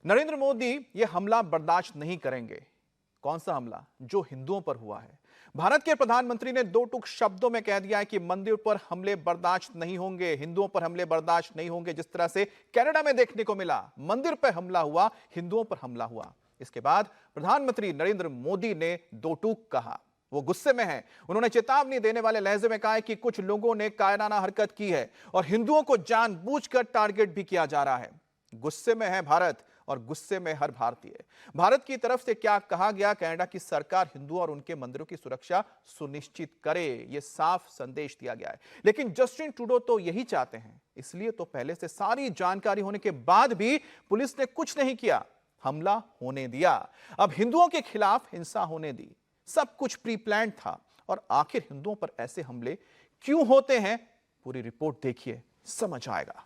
नरेंद्र मोदी ये हमला बर्दाश्त नहीं करेंगे। कौन सा हमला? जो हिंदुओं पर हुआ है। भारत के प्रधानमंत्री ने दो टूक शब्दों में कह दिया है कि मंदिर पर हमले बर्दाश्त नहीं होंगे, हिंदुओं पर हमले बर्दाश्त नहीं होंगे। जिस तरह से कनाडा में देखने को मिला, मंदिर पर हमला हुआ, हिंदुओं पर हमला हुआ। इसके बाद प्रधानमंत्री नरेंद्र मोदी ने दो टूक कहा। वो गुस्से में है। उन्होंने चेतावनी देने वाले लहजे में कहा है कि कुछ लोगों ने कायराना हरकत की है और हिंदुओं को जानबूझकर टारगेट भी किया जा रहा है। गुस्से में है भारत और गुस्से में हर भारतीय। भारत की तरफ से क्या कहा गया? कनाडा की सरकार हिंदुओं और उनके मंदिरों की सुरक्षा सुनिश्चित करे, यह साफ संदेश दिया गया है। लेकिन जस्टिन ट्रूडो तो यही चाहते हैं। इसलिए तो पहले से सारी जानकारी होने के बाद भी पुलिस ने कुछ नहीं किया, हमला होने दिया। अब हिंदुओं के खिलाफ हिंसा होने दी। सब कुछ प्री प्लान्ड था। और आखिर हिंदुओं पर ऐसे हमले क्यों होते हैं? पूरी रिपोर्ट देखिए, समझ आएगा।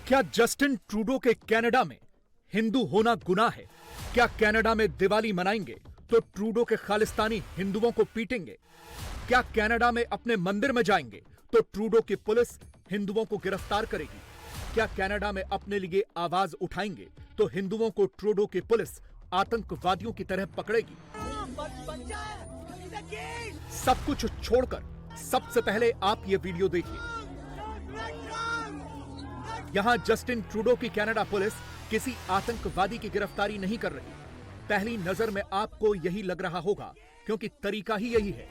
क्या जस्टिन ट्रूडो के कनाडा में हिंदू होना गुनाह है? क्या कनाडा में दिवाली मनाएंगे तो ट्रूडो के खालिस्तानी हिंदुओं को पीटेंगे? क्या कनाडा में अपने मंदिर में जाएंगे तो ट्रूडो की पुलिस हिंदुओं को गिरफ्तार करेगी? क्या कनाडा में अपने लिए आवाज उठाएंगे तो हिंदुओं को ट्रूडो की पुलिस आतंकवादियों की तरह पकड़ेगी? सब कुछ छोड़कर सबसे पहले आप ये वीडियो देखिए। यहां जस्टिन ट्रूडो की कनाडा पुलिस किसी आतंकवादी की गिरफ्तारी नहीं कर रही। पहली नजर में आपको यही लग रहा होगा क्योंकि तरीका ही यही है।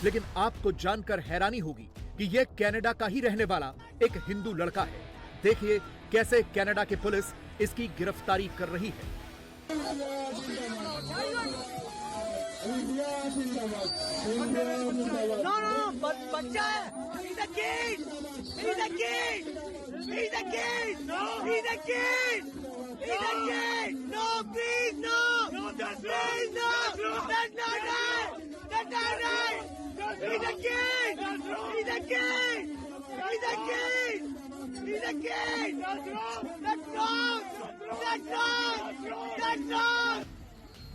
लेकिन आपको जानकर हैरानी होगी कि यह कनाडा का ही रहने वाला एक हिंदू लड़का है। देखिए कैसे कनाडा की पुलिस इसकी गिरफ्तारी कर रही है। बच्चा है। He's a kid. He's a kid. He's a kid. No. He's a kid. He's a kid. No, please, no. No, that's please, no. That's not right. That's not right. He's a kid. He's a kid. He's a kid. He's a kid. That's wrong. That's wrong. That's wrong. That's wrong.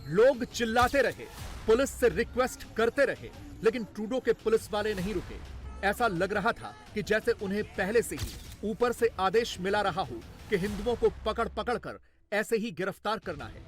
लोग चिल्लाते रहे, police से request करते रहे, लेकिन Trudeau के police वाले नहीं रुके। ऐसा लग रहा था कि जैसे उन्हें पहले से ही ऊपर से आदेश मिला रहा हो कि हिंदुओं को पकड़ पकड़ कर ऐसे ही गिरफ्तार करना है।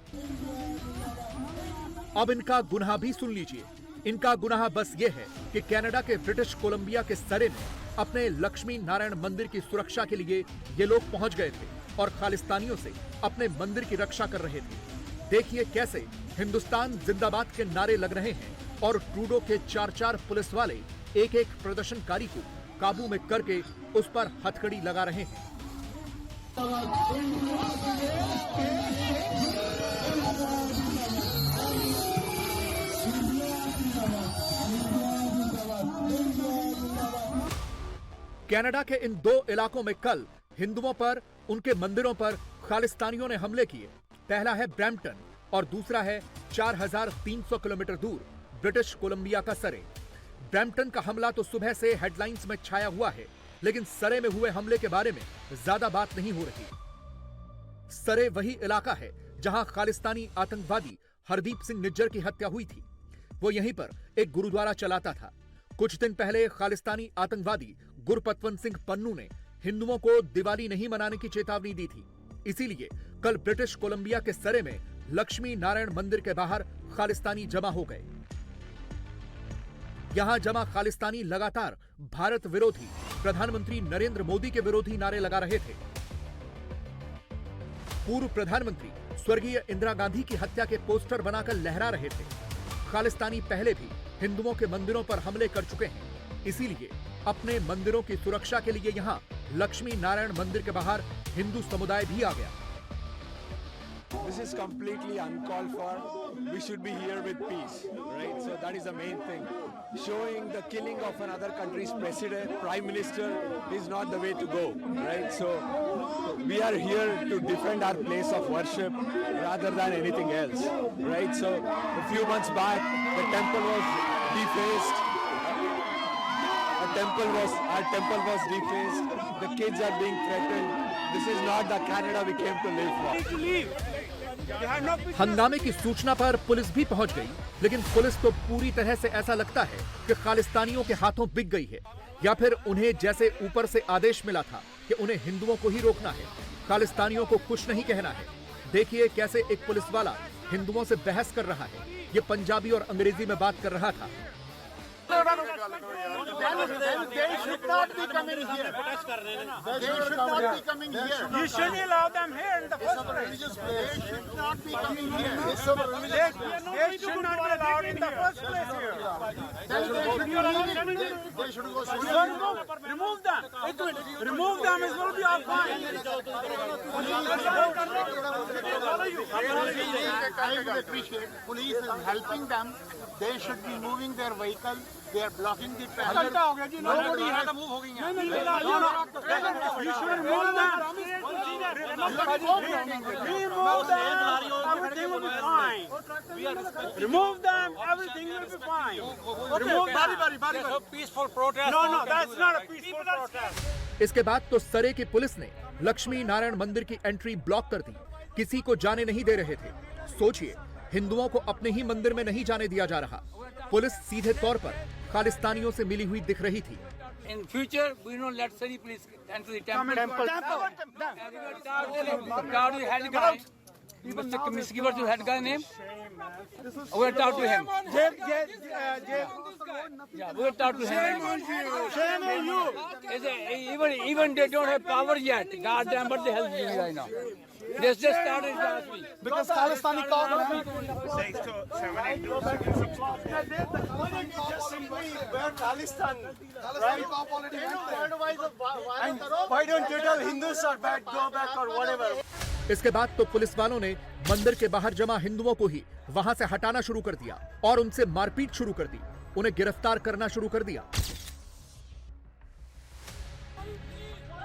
अब इनका गुनाह भी सुन लीजिए। इनका गुनाह बस ये है कि कनाडा के ब्रिटिश कोलंबिया के सरे में अपने लक्ष्मी नारायण मंदिर की सुरक्षा के लिए ये लोग पहुंच गए थे और खालिस्तानियों से अपने मंदिर की रक्षा कर रहे थे। देखिए कैसे हिंदुस्तान जिंदाबाद के नारे लग रहे हैं और ट्रूडो के चार पुलिस वाले एक एक प्रदर्शनकारी को काबू में करके उस पर हथकड़ी लगा रहे हैं। कनाडा के इन दो इलाकों में कल हिंदुओं पर, उनके मंदिरों पर खालिस्तानियों ने हमले किए। पहला है ब्रैम्पटन और दूसरा है 4300 किलोमीटर दूर ब्रिटिश कोलंबिया का सरे। ब्रैम्पटन का हमला तो सुबह से हेडलाइंस में छाया हुआ है, लेकिन सरे में हुए हमले के बारे में ज्यादा बात नहीं हो रही। सरे वही इलाका है जहां खालिस्तानी आतंकवादी हरदीप सिंह निज्जर की हत्या हुई थी। वो यहीं पर एक गुरुद्वारा चलाता था। कुछ दिन पहले खालिस्तानी आतंकवादी गुरपतवंत सिंह पन्नू ने हिंदुओं को दिवाली नहीं मनाने की चेतावनी दी थी। इसीलिए कल ब्रिटिश कोलंबिया के सरे में लक्ष्मी नारायण मंदिर के बाहर खालिस्तानी जमा हो गए। यहां जमा खालिस्तानी लगातार भारत विरोधी, प्रधानमंत्री नरेंद्र मोदी के विरोधी नारे लगा रहे थे। पूर्व प्रधानमंत्री स्वर्गीय इंदिरा गांधी की हत्या के पोस्टर बनाकर लहरा रहे थे। खालिस्तानी पहले भी हिंदुओं के मंदिरों पर हमले कर चुके हैं। इसीलिए अपने मंदिरों की सुरक्षा के लिए यहां लक्ष्मी नारायण मंदिर के बाहर हिंदू समुदाय भी आ गया। This is completely uncalled for. We should be here with peace, right? So that is the main thing. Showing the killing of another country's president, prime minister is not the way to go, right? So we are here to defend our place of worship rather than anything else, right? So a few months back, the temple was defaced. Our temple was defaced. The kids are being threatened. This is not the Canada we came to live for. हंगामे की सूचना पर police भी पहुंच गई, लेकिन police तो पूरी तरह से ऐसा लगता है कि खालिस्तानियों के हाथों बिक गई है, या फिर उन्हें जैसे ऊपर से आदेश मिला था कि उन्हें हिंदुओं को ही रोकना है, खालिस्तानियों को कुछ नहीं कहना है। देखिए कैसे एक पुलिस वाला हिंदुओं से बहस कर रहा है। ये पंजाबी और अंग्रेजी में बात कर रहा था। They should not be coming here. They should not be coming here. You shouldn't allow them here in the first place. Religious place. They should not be coming here. They should not be allowed in the first place here. They should go. Remove them. Remove them. It will be all fine. I would appreciate police is helping them. They should be moving their vehicle. They are blocking the path. Nobody has to move. You should remove them. Remove them. Everything will be fine. Remove them. Everything will be fine. Remove them. Peaceful protest. No, that's not a peaceful protest. इसके बाद तो सरे की police ने लक्ष्मी नारायण मंदिर की entry block कर दी। किसी को जाने नहीं दे रहे थे। सोचिए, हिंदुओं को अपने ही मंदिर में नहीं जाने दिया जा रहा। पुलिस सीधे तौर पर खालिस्तानियों से मिली हुई दिख रही थी। In future, we don't let Sari police enter the temple. Talk to the head guy. Mr. Kaminsky, what's your head guy name? We'll talk to him. Yeah, we'll talk to him. Shame on you. Even they don't have power yet. Goddamn, what the hell is doing right now? They just started last week. Because Khalistani called Why don't you tell Hindus are bad, go back or whatever? इसके बाद तो police वालों ने मंदिर के बाहर जमा हिंदुओं को ही वहां से हटाना शुरू कर दिया और उनसे मारपीट शुरू कर दी। उन्हें गिरफ्तार करना शुरू कर दिया।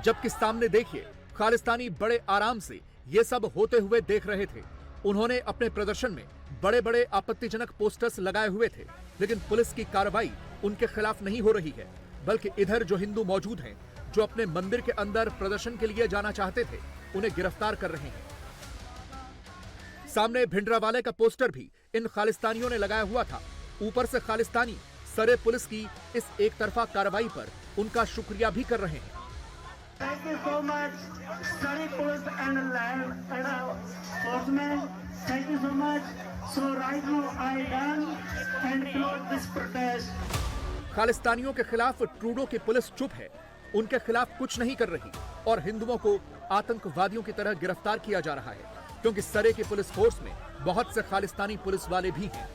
जबकि सामने देखिए, खालिस्तानी बड़े आराम से ये सब होते हुए देख रहे थे। उन्होंने अपने प्रदर्शन में बड़े बड़े आपत्तिजनक पोस्टर्स लगाए हुए थे, लेकिन पुलिस की कार्रवाई उनके खिलाफ नहीं हो रही है, बल्कि इधर जो हिंदू मौजूद हैं, जो अपने मंदिर के अंदर प्रदर्शन के लिए जाना चाहते थे, उन्हें गिरफ्तार कर रहे हैं। सामने भिंडरावाले का पोस्टर भी इन खालिस्तानियों ने लगाया हुआ था। ऊपर से खालिस्तानी सरे पुलिस की इस एक तरफा कार्रवाई पर उनका शुक्रिया भी कर रहे हैं। Thank you so much, Surrey Police and Enforcement. Thank you so much. So right now I done and close this protest. खालिस्तानियों के खिलाफ ट्रूडो की पुलिस चुप है, उनके खिलाफ कुछ नहीं कर रही और हिंदुओं को आतंकवादियों की तरह गिरफ्तार किया जा रहा है, क्योंकि सरे की पुलिस फोर्स में बहुत से खालिस्तानी पुलिस वाले भी हैं।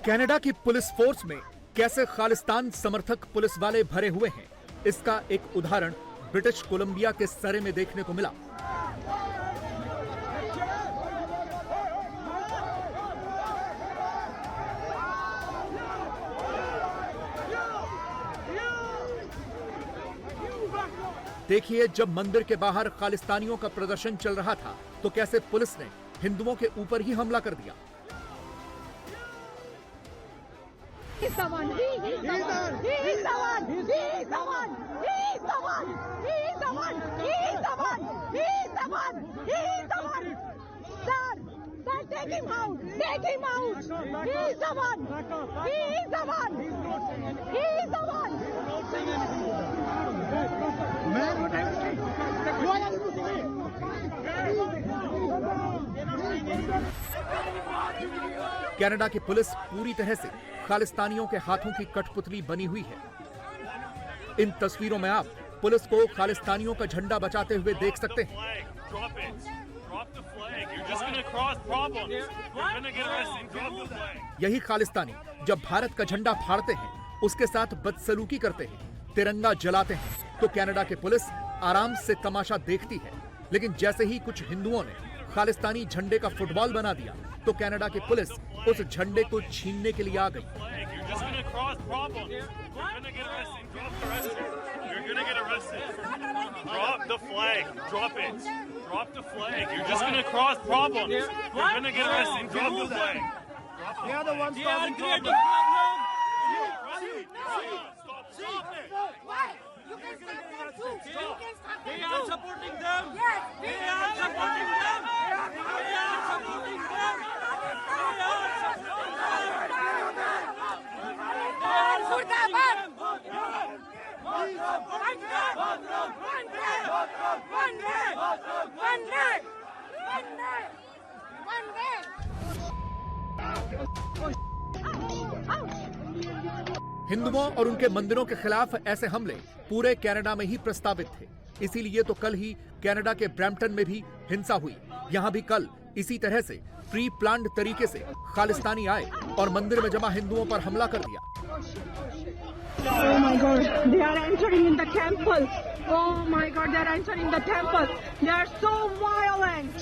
कनाडा की पुलिस फोर्स में कैसे खालिस्तान समर्थक पुलिस वाले भरे हुए हैं, इसका एक उदाहरण ब्रिटिश कोलंबिया के सरे में देखने को मिला। देखिए, जब मंदिर के बाहर खालिस्तानियों का प्रदर्शन चल रहा था, तो कैसे पुलिस ने हिंदुओं के ऊपर ही हमला कर दिया। Take him out! Take him out! He is the one! He is the one! He is the one! Canada की पुलिस पूरी तरह से खालिस्तानियों के हाथों की कठपुतली बनी हुई है। इन तस्वीरों में आप पुलिस को खालिस्तानियों का झंडा बचाते हुए देख सकते हैं। यही खालिस्तानी जब भारत का झंडा फाड़ते हैं, उसके साथ बदसलूकी करते हैं, तिरंगा जलाते हैं, तो कनाडा की पुलिस आराम से तमाशा देखती है। लेकिन जैसे ही कुछ हिंदुओं ने खालिस्तानी झंडे का फुटबॉल बना दिया, तो कनाडा की पुलिस उस झंडे को छीनने के लिए आ गई। Drop the flag. Drop it. Drop the flag. You're just going to cause problems. You're going to get arrested. Drop the flag. They are the ones causing creating problems. Stop it. Why? You can stop them too. You can stop them They too. are supporting them. Yes. They are supporting them. They are supporting them. They are supporting Murdabad! One हिंदुओं और उनके मंदिरों के खिलाफ ऐसे हमले पूरे Canada में ही प्रस्तावित थे। इसीलिए तो कल ही कनाडा के ब्रैम्पटन में भी हिंसा हुई। यहाँ भी कल इसी तरह से प्री प्लान्ड तरीके से खालिस्तानी आए और मंदिर में जमा हिंदुओं पर हमला कर दिया। Oh my God! They are entering in the temple. Oh my God! They are entering the temple. They are so violent.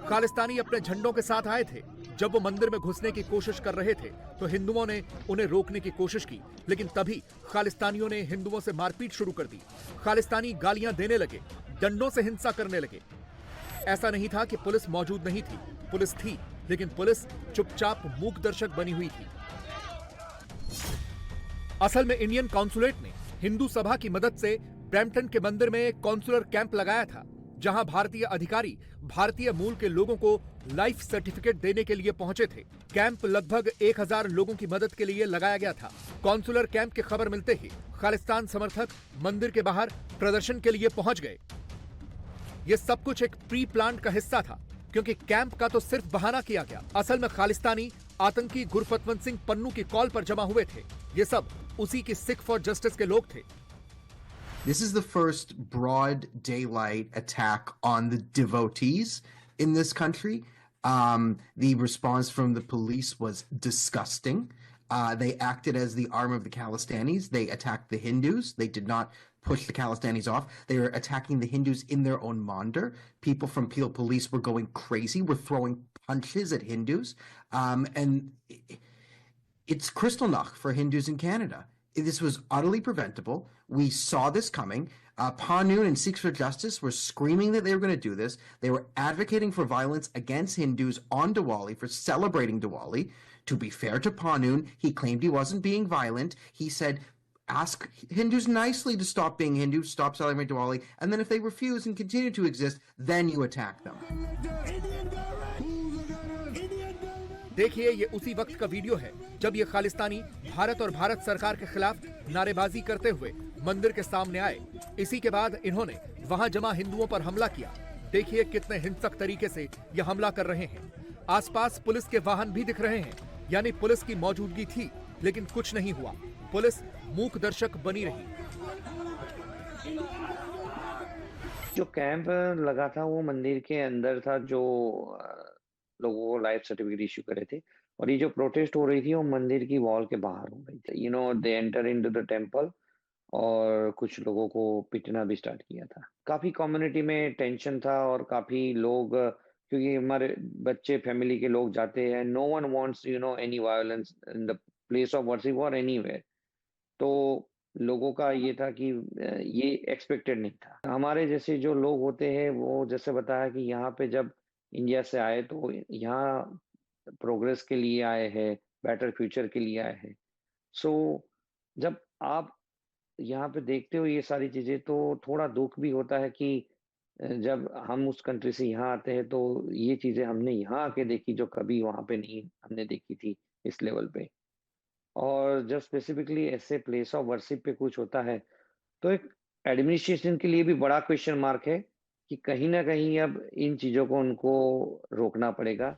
Khalistani अपने झंडों के साथ आए थे। जब वो मंदिर में घुसने की कोशिश कर रहे थे, तो हिंदुओं ने उन्हें रोकने की कोशिश की, लेकिन तभी खालिस्तानियों ने हिंदुओं से मारपीट शुरू कर दी। खालिस्तानी गालियां देने लगे, डंडों से हिंसा करने लगे। ऐसा नहीं था कि पुलिस मौजूद नहीं थी, पुलिस थी, लेकिन पुलिस चुपचाप मूक दर्शक बनी हुई थी। असल में इंडियन कॉन्सुलेट ने हिंदू सभा की मदद से ब्रैम्पटन के मंदिर में एक कॉन्सुलर कैंप लगाया था, जहां भारतीय अधिकारी भारतीय मूल के लोगों को लाइफ सर्टिफिकेट देने के लिए पहुंचे थे। कैंप लगभग 1000 लोगों की मदद के लिए लगाया गया था। कॉन्सुलर कैंप की खबर मिलते ही खालिस्तान समर्थक मंदिर के बाहर प्रदर्शन के लिए पहुंच गए। यह सब कुछ एक प्री प्लान का हिस्सा था, क्योंकि कैंप का तो सिर्फ बहाना किया गया। असल में खालिस्तानी आतंकी गुरपतवंत सिंह पन्नू की कॉल पर जमा हुए थे। ये सब उसी की सिख फॉर जस्टिस के लोग थे। This is the first broad daylight attack on the devotees in this country. The response from the police was disgusting. They acted as the arm of the Khalistanis. They attacked the Hindus. They did not push the Khalistanis off. They were attacking the Hindus in their own mandir. People from Peel Police were going crazy, were throwing punches at Hindus. And it's Kristallnacht for Hindus in Canada. This was utterly preventable. We saw this coming. Panoon and Sikhs for Justice were screaming that they were going to do this. They were advocating for violence against Hindus on Diwali, for celebrating Diwali. To be fair to Panoon, he claimed he wasn't being violent. He said, ask Hindus nicely to stop being Hindus, stop celebrating Diwali, and then if they refuse and continue to exist, then you attack them. देखिए, ये उसी वक्त का video है जब ये खालिस्तानी भारत और भारत सरकार के खिलाफ नारेबाजी करते हुए मंदिर के सामने आए। इसी के बाद इन्होंने वहां जमा हिंदुओं पर हमला किया। देखिए कितने हिंसक तरीके से ये हमला कर रहे हैं। आसपास पुलिस के वाहन भी दिख रहे हैं, यानी पुलिस की मौजूदगी थी, लेकिन कुछ नहीं हुआ। पुलिस मूक दर्शक बनी रही। जो कैंप लगा था वो मंदिर के अंदर था, जो लोगों को लाइफ सर्टिफिकेट इश्यू करे थे, और ये जो प्रोटेस्ट हो रही थी वो मंदिर की वॉल के बाहर हो रही थी। They enter into the temple और कुछ लोगों को पिटना भी स्टार्ट किया था। काफी कम्युनिटी में टेंशन था और काफी लोग, क्योंकि हमारे बच्चे फैमिली के लोग जाते हैं, no one wants any violence in the place of worship और एनीवेयर। तो लोगों का ये था कि ये एक्सपेक्टेड नहीं था। हमारे जैसे जो लोग होते हैं वो जैसे बताया कि यहाँ पे जब इंडिया से आए तो यहाँ प्रोग्रेस के लिए आए हैं, बेटर फ्यूचर के लिए आए हैं। सो जब आप यहाँ पे देखते हो ये सारी चीजें तो थोड़ा दुख भी होता है कि जब हम उस कंट्री से यहाँ आते हैं तो ये चीजें हमने यहाँ आके देखी जो कभी वहां पे नहीं हमने देखी थी इस लेवल पे। और जब स्पेसिफिकली ऐसे प्लेस ऑफ वर्शिप पे कुछ होता है तो एक एडमिनिस्ट्रेशन के लिए भी बड़ा क्वेश्चन मार्क है कि कहीं ना कहीं अब इन चीजों को उनको रोकना पड़ेगा।